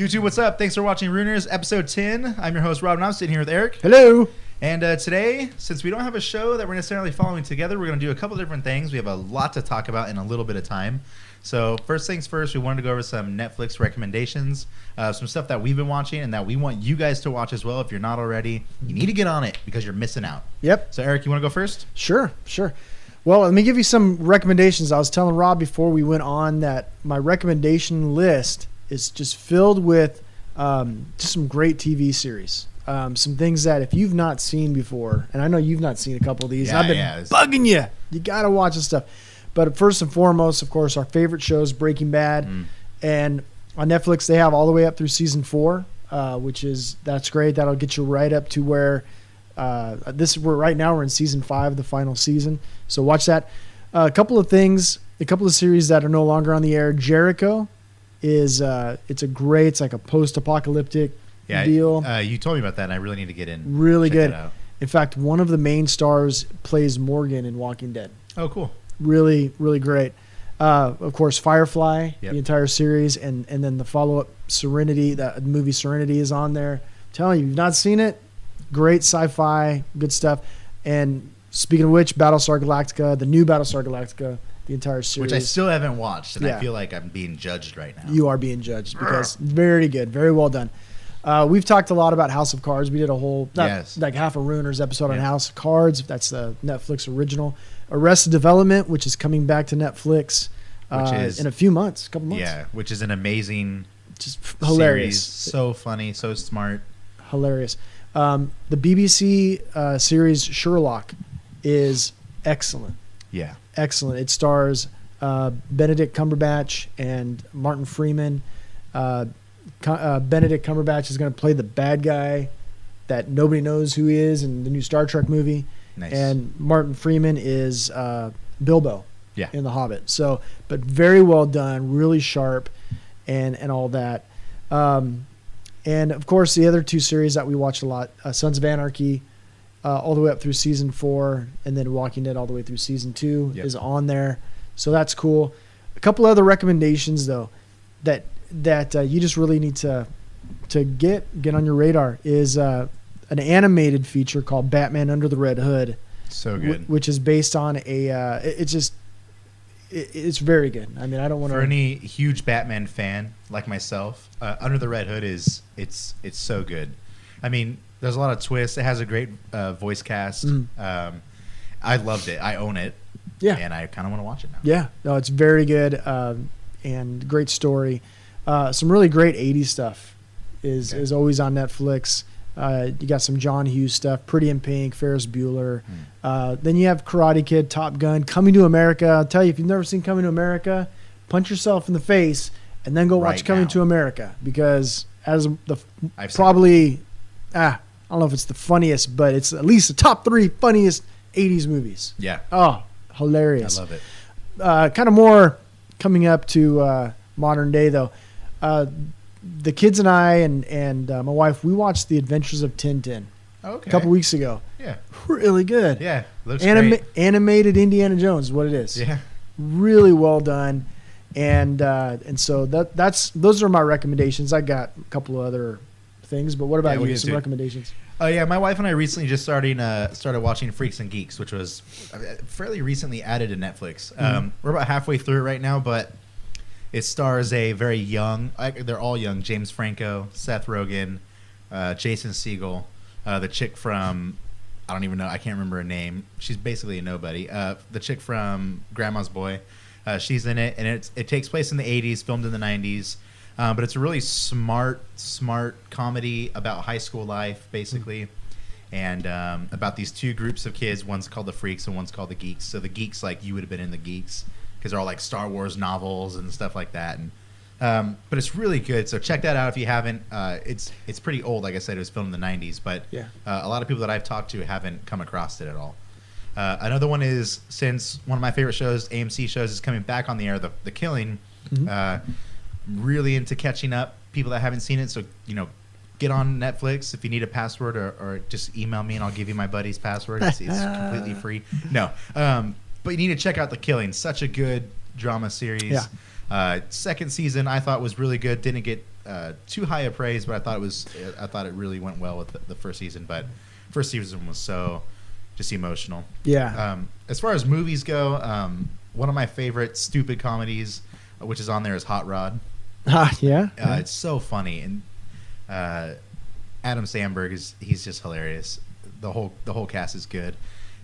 YouTube, what's up? Thanks for watching Ruiners, episode 10. I'm your host, Rob, and I'm sitting here with Eric. Hello. And today, since we don't have a show that we're necessarily following together, we're going to do a couple different things. We have a lot to talk about in a little bit of time. So first things first, we wanted to go over some Netflix recommendations, some stuff that we've been watching and that we want you guys to watch as well. If you're not already, you need to get on it because you're missing out. Yep. So Eric, you want to go first? Sure. Well, let me give you some recommendations. I was telling Rob before we went on that my recommendation list is just filled with just some great TV series. Some things that if you've not seen before, and I know you've not seen a couple of these, I've been bugging you. You got to watch this stuff. But first and foremost, of course, our favorite show is Breaking Bad. And on Netflix, they have all the way up through season 4, that's great. That'll get you right up to where right now we're in season 5, the final season. So watch that. A couple of series that are no longer on the air. Jericho is it's like a post-apocalyptic deal. You told me about that, and I really need to get in. Really good. In fact, one of the main stars plays Morgan in Walking Dead. Oh, cool. Really, really great. Of course, Firefly, the entire series, and then the follow-up Serenity, the movie Serenity is on there. I'm telling you, if you've not seen it, great sci-fi, good stuff. And speaking of which, Battlestar Galactica, the new Battlestar Galactica, the entire series. Which I still haven't watched, and I feel like I'm being judged right now. You are being judged because very good, very well done. We've talked a lot about House of Cards. We did a whole, like half a Ruiners episode on House of Cards. That's the Netflix original. Arrested Development, which is coming back to Netflix in a couple months. Yeah, which is an amazing just hilarious. Series. So funny, so smart. Hilarious. The BBC series Sherlock is excellent. Yeah. Excellent. It stars Benedict Cumberbatch and Martin Freeman. Benedict Cumberbatch is going to play the bad guy that nobody knows who he is in the new Star Trek movie. Nice. And Martin Freeman is Bilbo in The Hobbit. So, but very well done, really sharp, and all that. And of course, the other two series that we watched a lot, Sons of Anarchy, all the way up through season 4, and then Walking Dead all the way through season 2 is on there. So that's cool. A couple other recommendations though that you just really need to get on your radar is an animated feature called Batman Under the Red Hood. So good. Which is based on it's very good. I mean, I don't want to. For any huge Batman fan like myself, Under the Red Hood it's so good. I mean, there's a lot of twists. It has a great voice cast. I loved it. I own it. Yeah. And I kind of want to watch it now. Yeah. No, it's very good and great story. Some really great 80s stuff is always on Netflix. You got some John Hughes stuff, Pretty in Pink, Ferris Bueller. Then you have Karate Kid, Top Gun, Coming to America. I'll tell you, if you've never seen Coming to America, punch yourself in the face and then go watch Coming to America, because as I don't know if it's the funniest, but it's at least the top 3 funniest 80s movies. Yeah. Oh, hilarious. I love it. Kind of more coming up to modern day though. The kids and I and my wife, we watched The Adventures of Tintin a couple weeks ago. Yeah. Really good. Yeah. Looks great. Animated Indiana Jones is what it is. Yeah. Really well done. And so those are my recommendations. I got a couple of other things, but what about you? Some recommendations? Oh yeah, my wife and I recently just started watching Freaks and Geeks, which was fairly recently added to Netflix. We're about halfway through it right now, but it stars a very young, they're all young, James Franco, Seth Rogen, Jason Segel, the chick from, I don't even know, I can't remember her name. She's basically a nobody. The chick from Grandma's Boy, she's in it, and it takes place in the 80s, filmed in the 90s. But it's a really smart comedy about high school life, basically, and about these two groups of kids. One's called the Freaks and one's called the Geeks. So the Geeks, like, you would have been in the Geeks, because they're all like Star Wars novels and stuff like that. And but it's really good. So check that out if you haven't. It's pretty old. Like I said, it was filmed in the 90s, but a lot of people that I've talked to haven't come across it at all. Another one is, since one of my favorite shows, AMC shows, is coming back on the air, The Killing. Really into catching up, people that haven't seen it. So, get on Netflix. If you need a password, or just email me and I'll give you my buddy's password. It's completely free. No. But you need to check out The Killing. Such a good drama series. Yeah. Second season I thought was really good. Didn't get too high a praise, but I thought it really went well with the first season. But first season was so just emotional. Yeah. As far as movies go, one of my favorite stupid comedies, which is on there, is Hot Rod. Yeah. It's so funny, and Adam Sandberg he's just hilarious. The whole cast is good.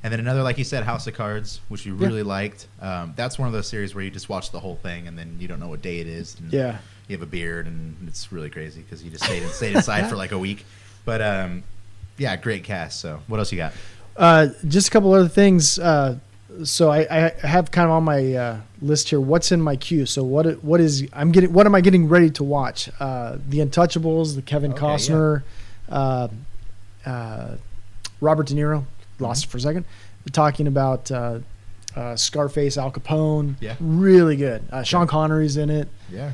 And then another, like you said, House of Cards, which we really liked. That's one of those series where you just watch the whole thing and then you don't know what day it is. And you have a beard, and it's really crazy because you just stayed inside for like a week. But yeah, great cast. So what else you got? Just a couple other things. So I have kind of on my list here what's in my queue. So what am I getting ready to watch? The Untouchables, the Kevin Costner, Robert De Niro. Lost it for a second. We're talking about Scarface, Al Capone. Yeah. Really good. Sean Connery's in it. Yeah.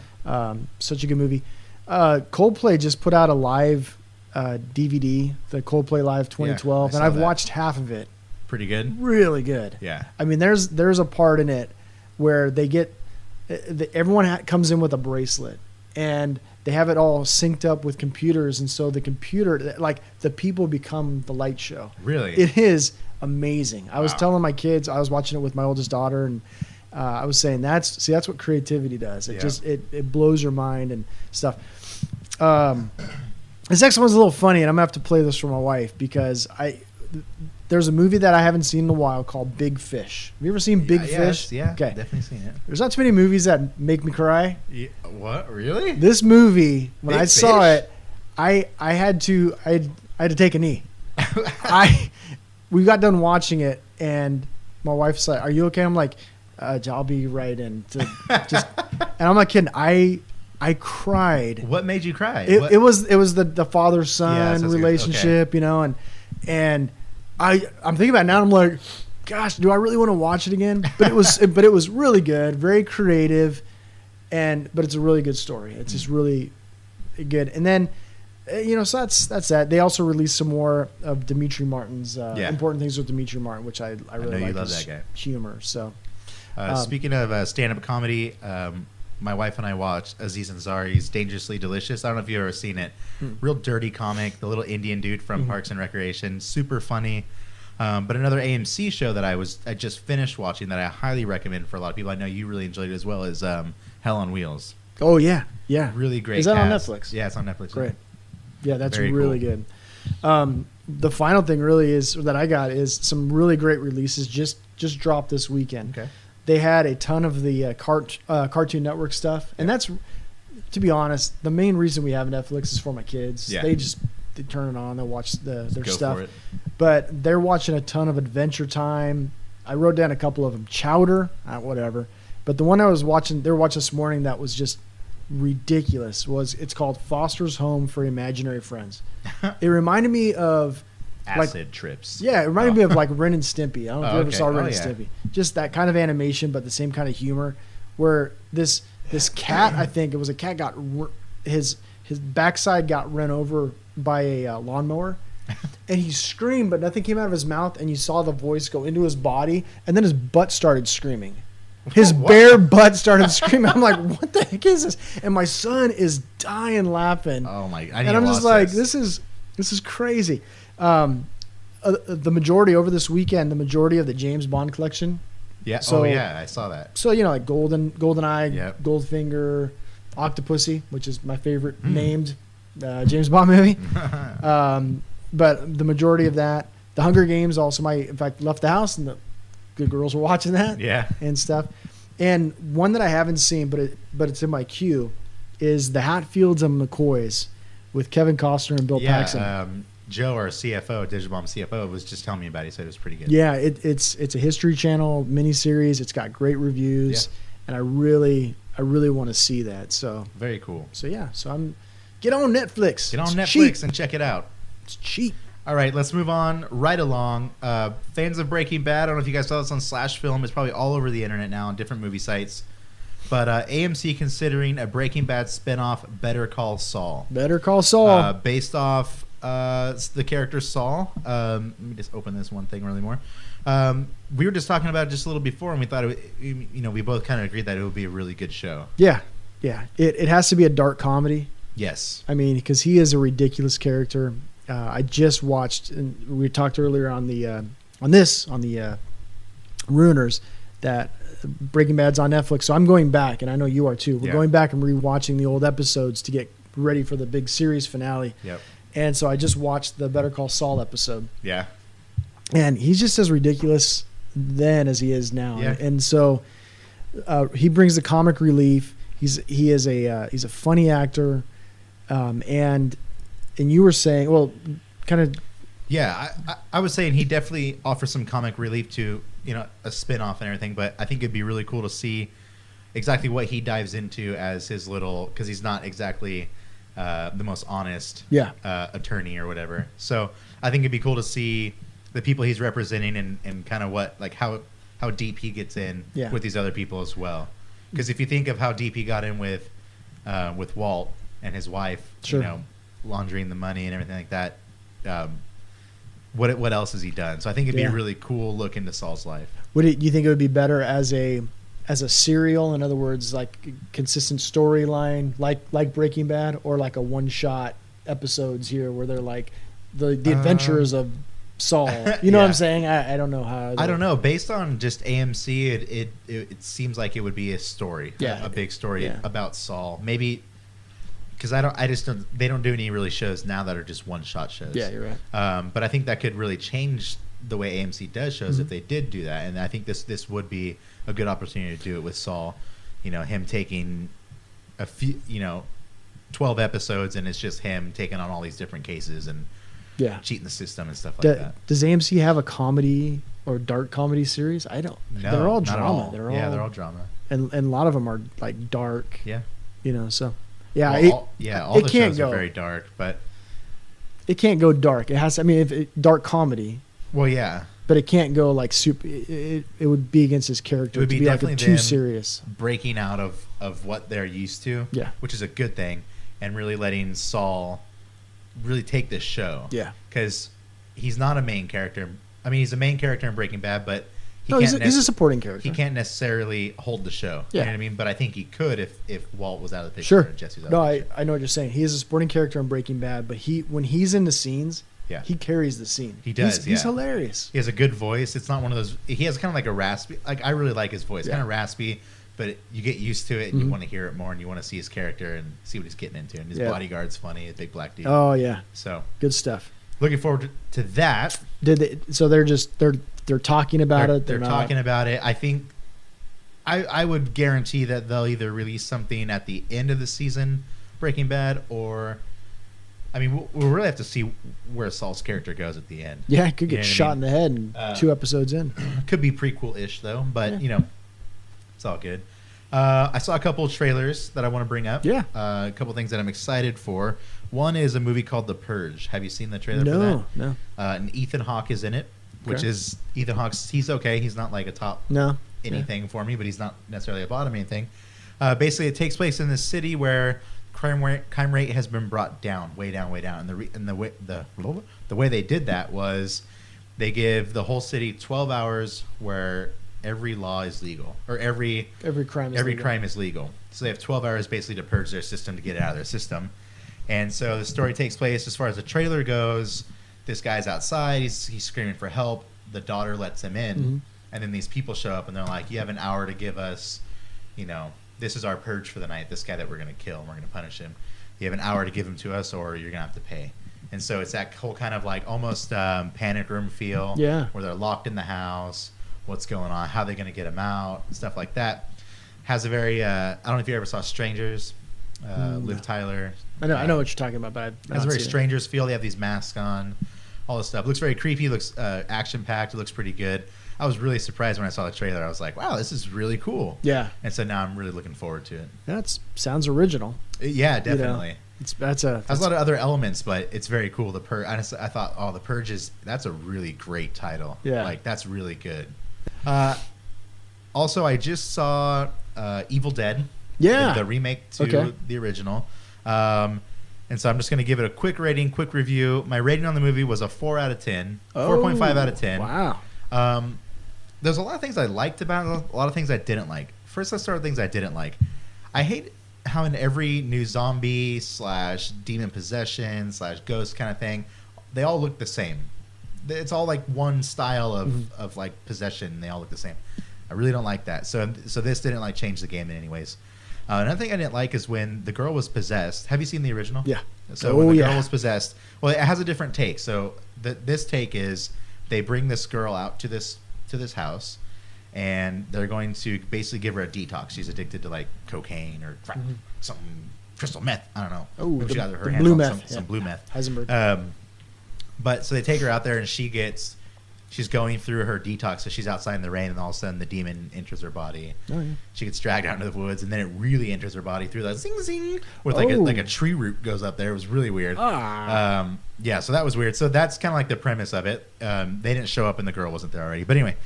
Such a good movie. Coldplay just put out a live DVD, the Coldplay Live 2012, and I've watched half of it. Pretty good. Really good. Yeah. I mean, there's a part in it where they get everyone comes in with a bracelet, and they have it all synced up with computers, and so the computer, like the people become the light show. Really? It is amazing. I was telling my kids, I was watching it with my oldest daughter, and I was saying that's what creativity does. It just it blows your mind and stuff. This next one's a little funny, and I'm gonna have to play this for my wife because there's a movie that I haven't seen in a while called Big Fish. Have you ever seen Big Fish? Yeah, okay, definitely seen it. There's not too many movies that make me cry. Yeah, what? Really? This movie, when Big I saw Fish? it, I had to take a knee. We got done watching it, and my wife's like, "Are you okay?" I'm like, "I'll be right in." And I'm not kidding. I cried. What made you cry? It was the father son relationship, and I'm thinking about it now. And I'm like, gosh, do I really want to watch it again? But it was really good, very creative, but it's a really good story. It's just really good. And then, so that's that. They also released some more of Demetri Martin's Important Things with Demetri Martin, which I really like. You love that guy. Humor. So, speaking of stand-up comedy, my wife and I watched Aziz Ansari's Dangerously Delicious. I don't know if you've ever seen it. Real dirty comic, the little Indian dude from Parks and Recreation. Super funny. But another AMC show that I just finished watching that I highly recommend for a lot of people. I know you really enjoyed it as well, is Hell on Wheels. Oh, yeah. Yeah. Really great. Is that cast. on Netflix? Yeah, it's on Netflix. Great. Yeah, that's Very really cool. good. The final thing really that I got is some really great releases just dropped this weekend. Okay. They had a ton of the Cartoon Network stuff, and that's, to be honest, the main reason we have Netflix is for my kids. Yeah. They turn it on, they watch their stuff. For it. But they're watching a ton of Adventure Time. I wrote down a couple of them. Chowder, whatever. But the one they were watching this morning that was just ridiculous it's called Foster's Home for Imaginary Friends. It reminded me of Acid trips. Yeah, it reminded me of like Ren and Stimpy. I don't know if you ever saw Ren and yeah. Stimpy. Just that kind of animation, but the same kind of humor. Where this cat, I think it was a cat, got his backside got run over by a lawnmower, and he screamed, but nothing came out of his mouth, and you saw the voice go into his body, and then his butt started screaming. His bare butt started screaming. I'm like, what the heck is this? And my son is dying laughing. Oh my! And I'm just like, this is crazy. The majority over this weekend, the majority of the James Bond collection. Yeah. So, I saw that. So like GoldenEye, Yep. Goldfinger, Octopussy, which is my favorite named James Bond movie. But the majority of that, the Hunger Games, also in fact left the house and the good girls were watching that. Yeah. And stuff. And one that I haven't seen, but it's in my queue, is the Hatfields and McCoys with Kevin Costner and Bill Paxton. Joe, our CFO, Digibomb CFO, was just telling me about it. He said it was pretty good. Yeah, it's a History Channel miniseries. It's got great reviews, and I really want to see that. So very cool. So yeah, I'm get on Netflix. Get on It's Netflix cheap. and check it out. It's cheap. All right, let's move on right along. Fans of Breaking Bad, I don't know if you guys saw this on Slash Film. It's probably all over the internet now on different movie sites. But AMC considering a Breaking Bad spinoff, Better Call Saul. Better Call Saul. Based off the character Saul. Let me just open this one thing really more. We were just talking about it just a little before, and we thought, we both kind of agreed that it would be a really good show. Yeah. It has to be a dark comedy. Yes. I mean, because he is a ridiculous character. I just watched, and we talked earlier on the Ruiners, that Breaking Bad's on Netflix. So I'm going back, and I know you are too. We're going back and rewatching the old episodes to get ready for the big series finale. Yep. And so I just watched the Better Call Saul episode. Yeah. And he's just as ridiculous then as he is now. Yeah. And so he brings the comic relief. He's a funny actor. And you were saying, well, kind of. Yeah, I was saying he definitely offers some comic relief to, a spin-off and everything, but I think it'd be really cool to see exactly what he dives into as his little, because he's not exactly the most honest attorney or whatever. So I think it'd be cool to see the people he's representing and kind of what, like how deep he gets in with these other people as well. Because if you think of how deep he got in with Walt and his wife, laundering the money and everything like that, what else has he done? So I think it'd be a really cool look into Saul's life. Do you think it would be better as a serial? In other words, like consistent storyline, like Breaking Bad, or like a one-shot episodes here where they're like the adventures of Saul? You know what I'm saying? I don't know how. I don't know. Based on just AMC, it seems like it would be a story, a big story about Saul. Maybe. Because they don't do any really shows now that are just one-shot shows. Yeah, you're right. But I think that could really change the way AMC does shows if they did do that. And I think this would be a good opportunity to do it with Saul. Him taking a few, 12 episodes, and it's just him taking on all these different cases and cheating the system and stuff like that. Does AMC have a comedy or dark comedy series? I don't. No, they're all not drama. at all. They're all drama. And a lot of them are like dark. Yeah. So. Yeah, all the shows are very dark, but it can't go dark. It has. Dark comedy. Well, yeah, but it can't go like super. It would be against his character. It would be like too serious. Breaking out of what they're used to. Yeah, which is a good thing, and really letting Saul really take this show. Yeah, because he's not a main character. He's a main character in Breaking Bad, but. He's a supporting character. He can't necessarily hold the show. Yeah. You know what I mean? But I think he could if Walt was out of the picture. Sure. And Jesse was out of the picture. I know what you're saying. He is a supporting character in Breaking Bad, but when he's in the scenes, he carries the scene. He does. He's hilarious. He has a good voice. It's not one of those. He has kind of like a raspy. Like I really like his voice. Kind of raspy, but you get used to it and you want to hear it more and you want to see his character and see what he's getting into. And his bodyguard's funny, a big black dude. Oh yeah. So good stuff. Looking forward to that. So they're talking about it. They're talking about it. I think I would guarantee that they'll either release something at the end of the season, Breaking Bad, or we'll really have to see where Saul's character goes at the end. Yeah, it could get shot in the head in 2 episodes in. Could be prequel-ish though, but it's all good. I saw a couple of trailers that I want to bring up. Yeah. A couple things that I'm excited for. One is a movie called The Purge. Have you seen the trailer for that? No. And Ethan Hawke is in it. Which is Ethan Hawke's. He's okay. He's not like a top anything for me, but he's not necessarily a bottom anything. Basically, it takes place in this city where crime rate has been brought down, way down. And the way they did that was they give the whole city 12 hours where every law is legal, or every crime is legal. So they have 12 hours basically to purge their system, to get it out of their system. And so the story takes place, as far as the trailer goes. This guy's outside. He's screaming for help. The daughter lets him in, and then these people show up, and they're like, "You have an hour to give us, this is our purge for the night. This guy that we're going to kill, and we're going to punish him. You have an hour to give him to us, or you're going to have to pay." And so it's that whole kind of like almost panic room feel, where they're locked in the house. What's going on? How are they going to get him out? Stuff like that. Has a very I don't know if you ever saw Strangers. Liv Tyler. I know what you're talking about, but it has a very Strangers feel. They have these masks on, all this stuff. It looks very creepy. Looks action packed. It looks pretty good. I was really surprised when I saw the trailer. I was like, "Wow, this is really cool." Yeah. And so now I'm really looking forward to it. That sounds original. Yeah, definitely. That's a lot of other elements, but it's very cool. The Purge. I thought, The Purge that's a really great title. Yeah. Like that's really good. Also, I just saw Evil Dead. Yeah. The remake to the original. And so I'm just going to give it a quick rating, quick review. My rating on the movie was a 4 out of 10. 4.5 out of 10. Wow. There's a lot of things I liked about it, a lot of things I didn't like. First, let's start with things I didn't like. I hate how in every new zombie / demon possession / ghost kind of thing, they all look the same. It's all like one style of like possession. They all look the same. I really don't like that. So this didn't like change the game in any ways. Another thing I didn't like is when the girl was possessed. Have you seen the original? Yeah. So when the girl was possessed, well, it has a different take. So this take is they bring this girl out to this house, and they're going to basically give her a detox. She's addicted to like cocaine or something, crystal meth. I don't know. Oh, maybe she got her hands blue on meth. some blue meth. Heisenberg. But so they take her out there, and she's going through her detox. So she's outside in the rain, and all of a sudden the demon enters her body. Oh, yeah. She gets dragged out into the woods, and then it really enters her body through that zing zing with like a tree root goes up there. It was really weird. Yeah, so that was weird. So that's kind of like the premise of it. They didn't show up, and the girl wasn't there already. But anyway,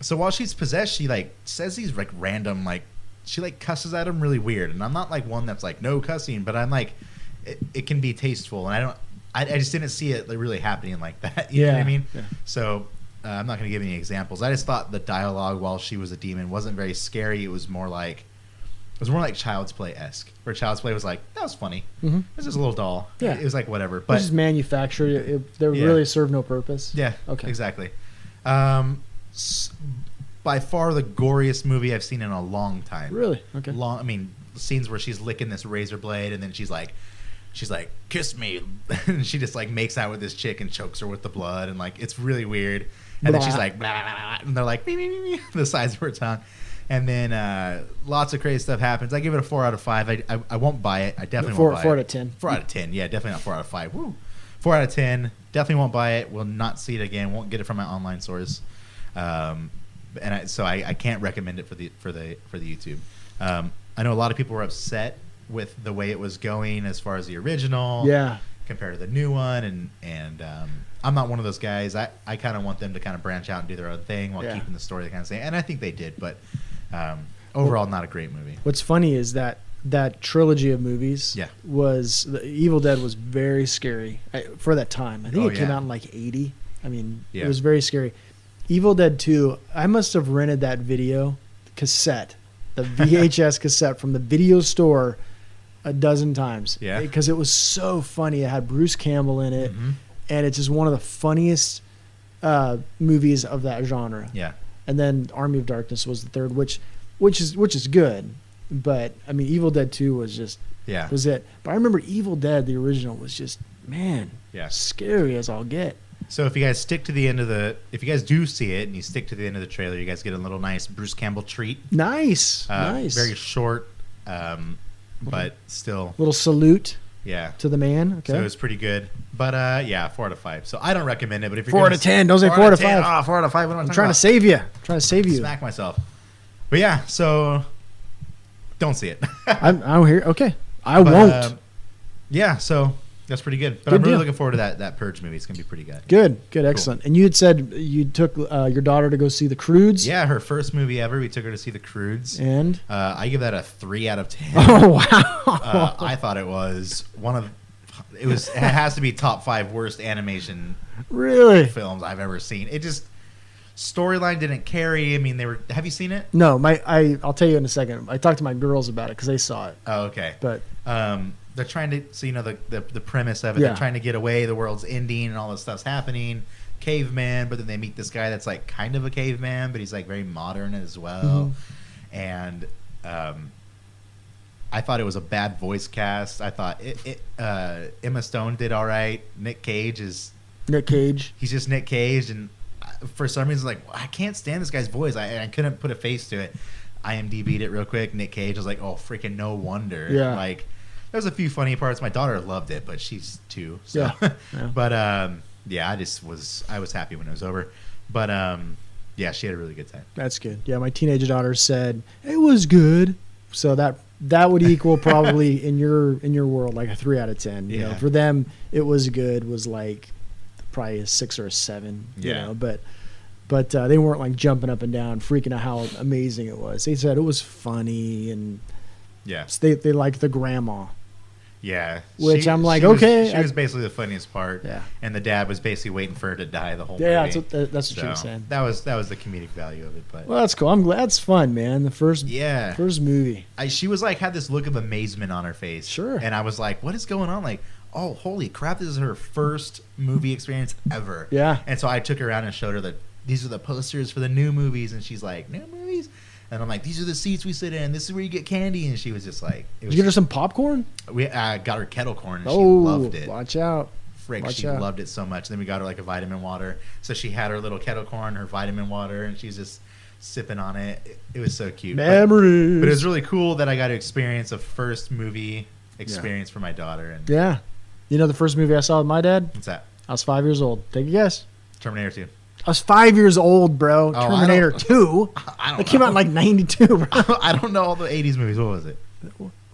so while she's possessed, she like says these like random like she like cusses at him really weird. And I'm not like one that's like no cussing, but I'm like it can be tasteful, and I just didn't see it like really happening like that. You know what I mean? Yeah. So I'm not going to give any examples. I just thought the dialogue while she was a demon wasn't very scary. It was more like Child's Play-esque, where Child's Play was like, that was funny. Mm-hmm. It was just a little doll. Yeah. It was like whatever. But it was just manufactured. They really served no purpose. Yeah. Okay. Exactly. By far the goriest movie I've seen in a long time. Really? Okay. I mean, scenes where she's licking this razor blade, and then she's like, kiss me. And she just like makes out with this chick and chokes her with the blood. And like, it's really weird. And then she's like, blah, blah, blah, and they're like, me, me, me, me, the size of her tongue. And then lots of crazy stuff happens. I give it a 4 out of 5. I won't buy it. I definitely won't buy it. 4 out of 10. 4 out of 10. Yeah, definitely not 4 out of 5. Woo. 4 out of 10. Definitely won't buy it. Will not see it again. Won't get it from my online source. So I can't recommend it for the YouTube. I know a lot of people were upset with the way it was going as far as the original. Yeah. Compared to the new one, and I'm not one of those guys. I kind of want them to kind of branch out and do their own thing while keeping the story kind of same. And I think they did, but overall, not a great movie. What's funny is that trilogy of movies was the Evil Dead was very scary for that time. I think it came out in like 80. I mean, it was very scary. Evil Dead 2, I must have rented that video cassette, the VHS cassette from the video store a dozen times. Yeah. Because it was so funny. It had Bruce Campbell in it, and it's just one of the funniest movies of that genre. Yeah. And then Army of Darkness was the third, which is good. But I mean, Evil Dead 2 was just was it. But I remember Evil Dead, the original, was just scary as all get. So if you guys stick to the end of if you guys do see it and you stick to the end of the trailer, you guys get a little nice Bruce Campbell treat. Nice. Very short, but still. Little salute. To the man. Okay. So it was pretty good. But 4 out of 5. So I don't recommend it. But if you're 4 out of 10, don't say 4 out of 5. 4 out of 5. I'm trying to save you. Smack myself. But yeah, so don't see it. I don't hear. Okay, I won't. Yeah, so that's pretty good. But I'm really looking forward to that Purge movie. It's gonna be pretty good. Good, excellent. Cool. And you had said you took your daughter to go see the Croods. Yeah, her first movie ever. We took her to see the Croods, and I give that a 3 out of 10. Oh wow! I thought it was it has to be top 5 worst animation films I've ever seen. It just storyline didn't carry. I mean, have you seen it? No, I'll tell you in a second. I talked to my girls about it because they saw it. Oh, okay. But they're trying to, so the premise of it. They're trying to get away. The world's ending, and all this stuff's happening. Caveman, but then they meet this guy that's like kind of a caveman, but he's like very modern as well. And I thought it was a bad voice cast. I thought Emma Stone did all right. Nick Cage. He's just Nick Cage, and for some reason, like, I can't stand this guy's voice. I couldn't put a face to it. IMDb'd it real quick. Nick Cage was like, oh, freaking no wonder. Yeah. Like, there's a few funny parts. My daughter loved it, but she's 2. So. Yeah. But, I was happy when it was over. But, she had a really good time. That's good. Yeah, my teenage daughter said, it was good. So that would equal probably in your world like a 3 out of 10. You know, for them, it was good was like probably a 6 or a 7. You know, but they weren't like jumping up and down, freaking out how amazing it was. They said it was funny, and they liked the grandma. Yeah. Which I'm like, she was, okay. She was basically the funniest part. Yeah. And the dad was basically waiting for her to die the whole Yeah, movie. that's what she was saying. That was the comedic value of it. But Well, that's cool. I'm glad it's fun, man. The first movie. She was like, had this look of amazement on her face. Sure. And I was like, what is going on? Like, oh, holy crap, this is her first movie experience ever. Yeah. And so I took her around and showed her that these are the posters for the new movies. And she's like, new movies? And I'm like, these are the seats we sit in. This is where you get candy. And she was just like, Did you get her some popcorn? We got her kettle corn and she loved it. Watch out. She loved it so much. Then we got her like a vitamin water. So she had her little kettle corn, her vitamin water, and she's just sipping on it. It was so cute. Memories. But it was really cool that I got to experience a first movie experience for my daughter. And yeah. You know the first movie I saw with my dad? What's that? I was 5 years old. Take a guess. Terminator 2. I was 5 years old, bro. Oh, Terminator 2. It came out in like 92, bro. I don't know all the 80s movies. What was it?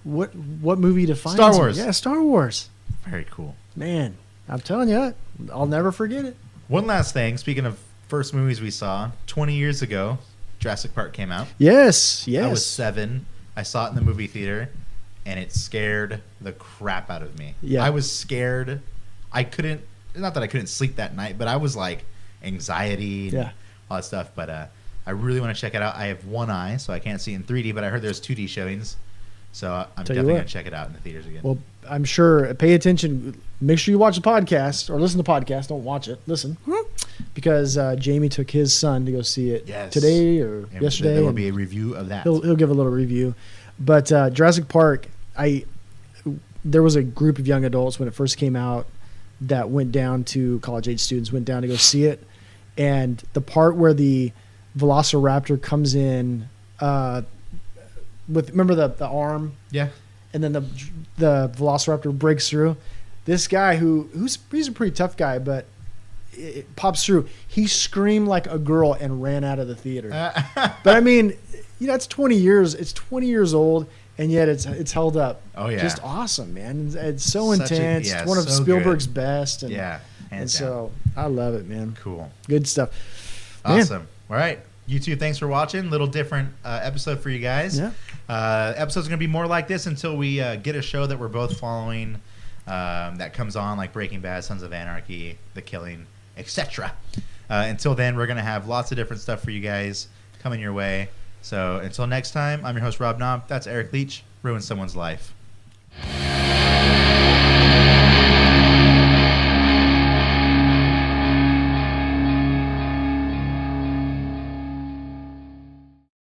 What movie defines Star Wars. Yeah, Star Wars. Very cool. Man, I'm telling you, I'll never forget it. One last thing. Speaking of first movies we saw, 20 years ago, Jurassic Park came out. Yes. I was 7. I saw it in the movie theater, and it scared the crap out of me. Yeah. I was scared. Not that I couldn't sleep that night, but I was like anxiety and all that stuff. But I really want to check it out. I have one eye, so I can't see it in 3D, but I heard there's 2D showings. So I'm definitely going to check it out in the theaters again. Well, I'm sure. Pay attention. Make sure you watch the podcast or listen to the podcast. Don't watch it. Listen. Because Jamie took his son to go see it today or yesterday. There will be a review of that. He'll give a little review. But Jurassic Park, there was a group of young adults when it first came out that went down to college-age students, went down to go see it. And the part where the Velociraptor comes in remember the arm? Yeah. And then the Velociraptor breaks through. This guy he's a pretty tough guy, but it pops through. He screamed like a girl and ran out of the theater. But I mean, it's 20 years. It's 20 years old, and yet it's held up. Oh yeah, just awesome, man. It's so intense. It's one of Spielberg's best. And so I love it, man. Cool, good stuff. Awesome. All right, you two, thanks for watching. Little different episode for you guys. Yeah. Episodes are gonna be more like this until we get a show that we're both following that comes on, like Breaking Bad, Sons of Anarchy, The Killing, etc. Until then, we're gonna have lots of different stuff for you guys coming your way. So until next time, I'm your host, Rob Knob. That's Eric Leach. Ruin someone's life.